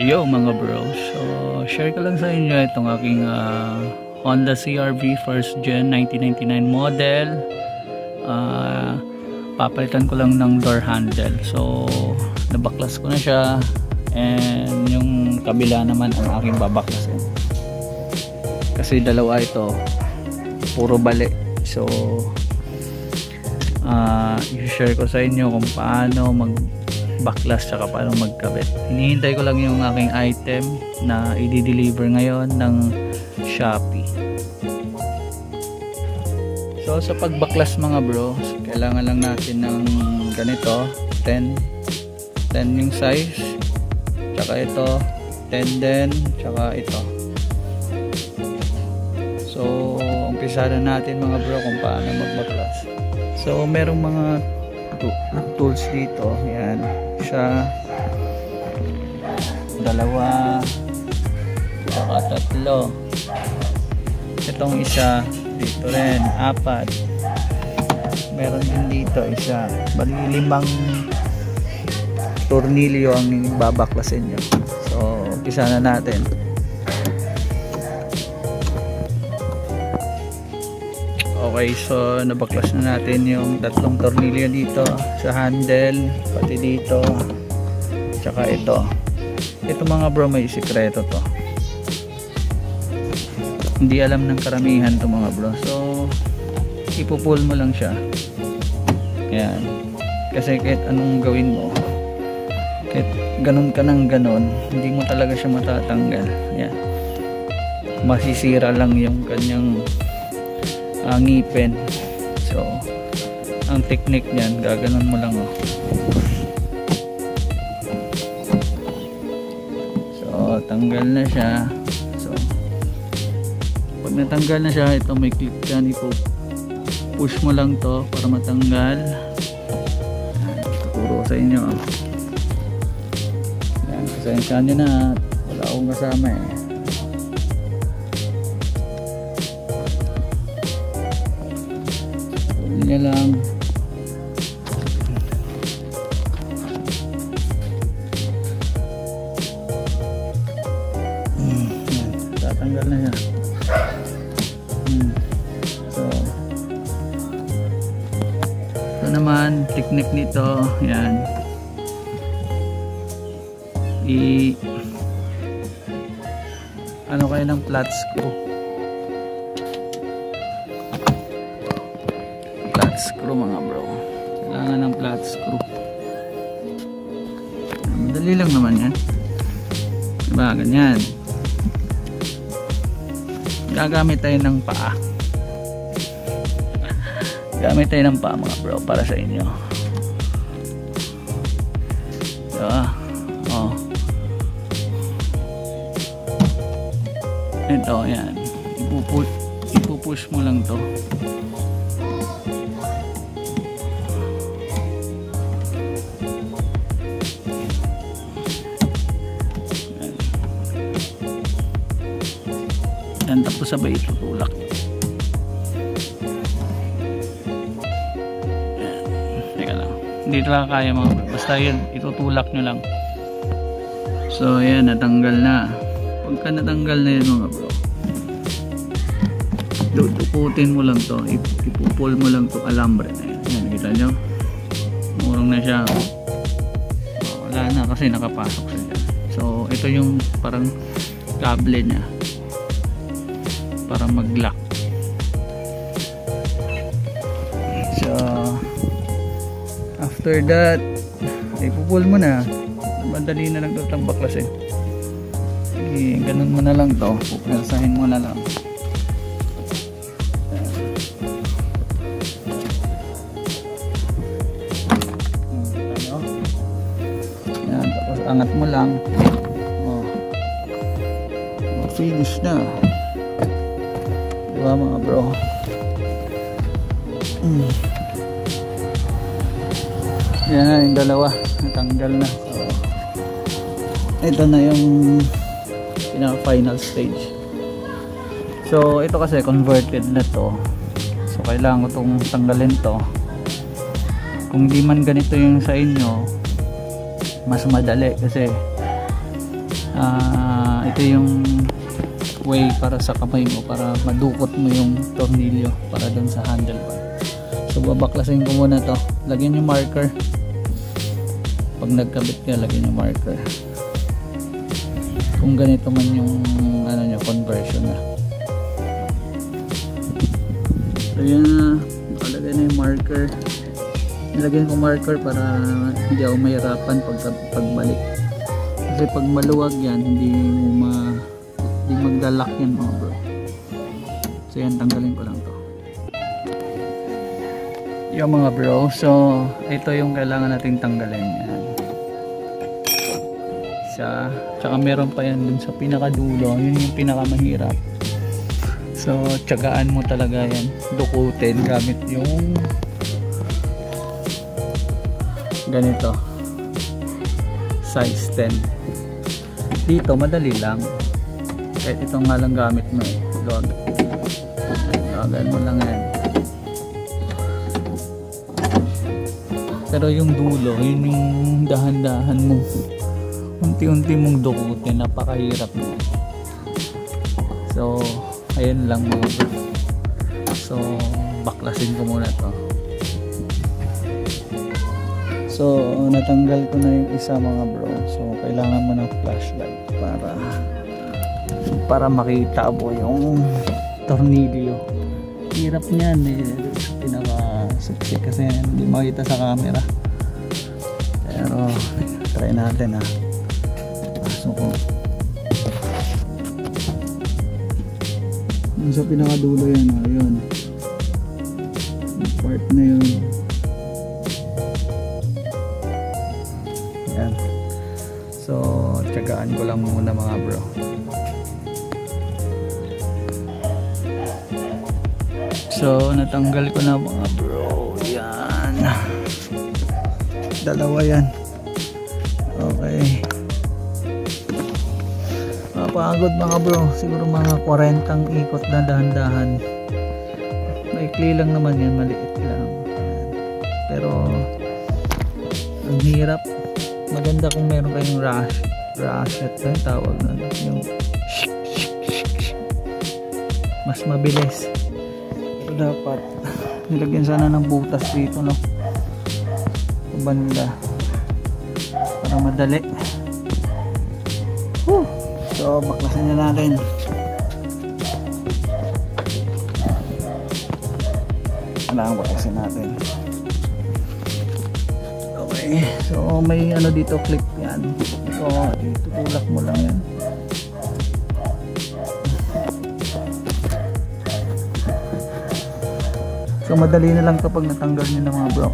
Yo mga bro, so share ko lang sa inyo itong aking Honda CR-V first gen 1999 model. Papalitan ko lang ng door handle, so nabaklas ko na siya, and yung kabila naman ang aking babaklasin kasi dalawa ito, puro bali. So i-share ko sa inyo kung paano magbaklas tsaka paano magkabit. Hinihintay ko lang yung aking item na i-deliver ngayon ng Shopee. So sa pagbaklas mga bro, kailangan lang natin ng ganito, 10 yung size, tsaka ito 10 din, tsaka ito. So umpisa na natin mga bro kung paano magbaklas. So merong mga tools dito, yan, isa, dalawa, tsaka tatlo, itong isa dito rin, apat, meron din dito isa, bali 5 tornilyo ang babaklasin nyo. So umpisa na natin. Okay, so nabaklas na natin yung 3 tornilyo dito sa handle, pati dito, tsaka ito mga bro, may sikreto to, hindi alam ng karamihan to mga bro. So ipupull mo lang siya, yan, kasi kahit anong gawin mo, kahit ganun ka ng ganun, hindi mo talaga siya matatanggal. Yan, masisira lang yung kanyang ngipin. So ang technique niyan, gaganon mo lang, oh. So tanggal na siya. So pag natanggal na siya, ito may clip dyan, push mo lang to para matanggal. Tuturo sa inyo, oh. Yan, pasensya nyo na, wala akong kasama eh. Niya lang. Yan, tatanggal na siya. So ito naman technique nito, yan, ano kayo ng flat screw mga bro, kailangan ng flat screw. Madali lang naman yan, diba, ganyan. Gagamit tayo ng paa, gamit tayo ng paa mga bro para sa inyo, diba? Oh, ito, yan, ipupush mo lang to. Yan, tapos sabay itutulak. Teka lang, hindi talaga kaya mga bro, basta yun, itutulak nyo lang. So yan, natanggal na. Pagka natanggal na yun mga bro, tutuputin mo lang to, ipupul mo lang to alambre na yan. Yan, kita nyo, murong na siya. Wala na kasi nakapasok siya. So ito yung parang kable nya para mag-lock. So after that, ipupul mo na, madali na lang ito itong baklasin. Ganun mo na lang to, pupersahin mo na lang. Yan, tapos angat mo lang, finish na, diba mga bro? Yan na yung dalawa, natanggal na. So ito na yung final stage. So ito kasi converted na to, so kailangan ko itong tanggalin to. Kung di man ganito yung sa inyo, mas madali kasi ito yung way para sa kamay mo, para madukot mo yung tornilyo para dun sa handlebar. So babaklasin ko muna to, lagyan yung marker. Pag nagkabit ka, lagyan yung marker kung ganito man yung ano nyo, conversion na. So yan na, nakalagay na yung marker. Nilagyan ko marker para hindi ako mahirapan pagbalik, kasi pag maluwag yan hindi maglalak yan mga bro. So yan, tanggalin ko lang to yung mga bro. So ito yung kailangan nating tanggalin, yan isa, tsaka meron pa yan dun sa pinakadulo, yun yung pinakamahirap. So tiyagaan mo talaga yan, dukutin gamit yung ganito size 10. Dito madali lang, kahit itong nga lang gamit mo eh, gagaan mo lang yan. Pero yung dulo, yun yung dahan-dahan mo, unti-unti mong dukutin, napakahirap mo. So ayun lang mga bro. So baklasin ko muna to. So natanggal ko na yung isa mga bro. So kailangan mo ng flashlight para makita mo yung tornilyo. Hirap niyan eh, pinaka-suksik kasi hindi makita sa camera. Pero try natin ha. Pasok ko. Sa pinakadulo yan, ayun. Yung part na yun. Yan. So tiyagaan ko lang muna mga bro. So natanggal ko na mga bro. Yan, dalawa yan. Okay, mapagod mga bro, siguro mga 40 ikot na dahan-dahan. Maikli lang naman yan, maliit lang. Pero ang hirap. Maganda kung meron kayong ratchet yung tawag nun, yung mas mabilis. Pero dapat nilagyan sana ng butas dito, no, banda para madali. So baklasin na natin. Kailangan baklasin natin. Okay, so may ano dito, clip yan. So itutulak mo lang yan. So madali na lang kapag natanggal nyo na mga bro.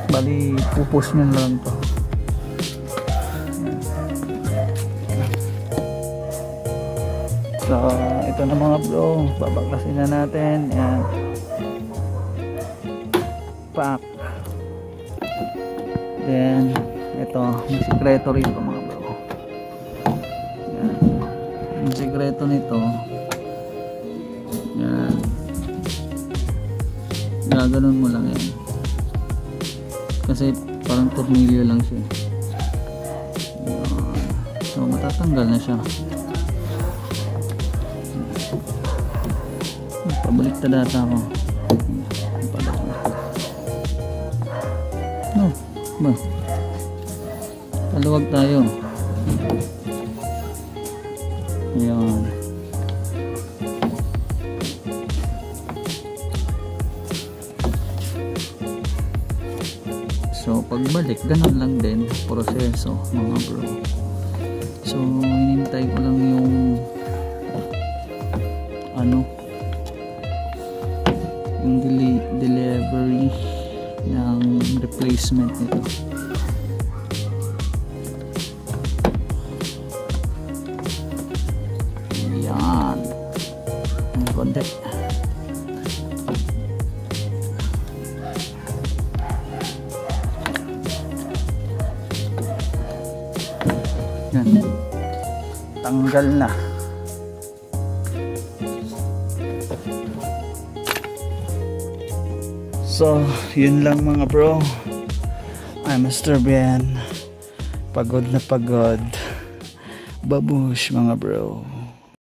Bali pupus nyo lang to. So ito na mga bro, babaklasin na natin. Yan, pak. Then ito, may sikreto rito mga bro. Yan, yung sikreto nito, yan, gaganon mo lang yan kasi parang tornilyo lang siya. Yan. So matatanggal na siya. Pabaliktad data ako. No, ba? Paluwag tayo. Ayan. So pagbalik, ganun lang din proseso mga bro. So hinintay ko lang yung ano, yung delivery ng replacement nito. Yan, ang konti. Yan, tanggal na. So yun lang mga bro. I'm Mr. Ben, pagod na pagod. Babush mga bro.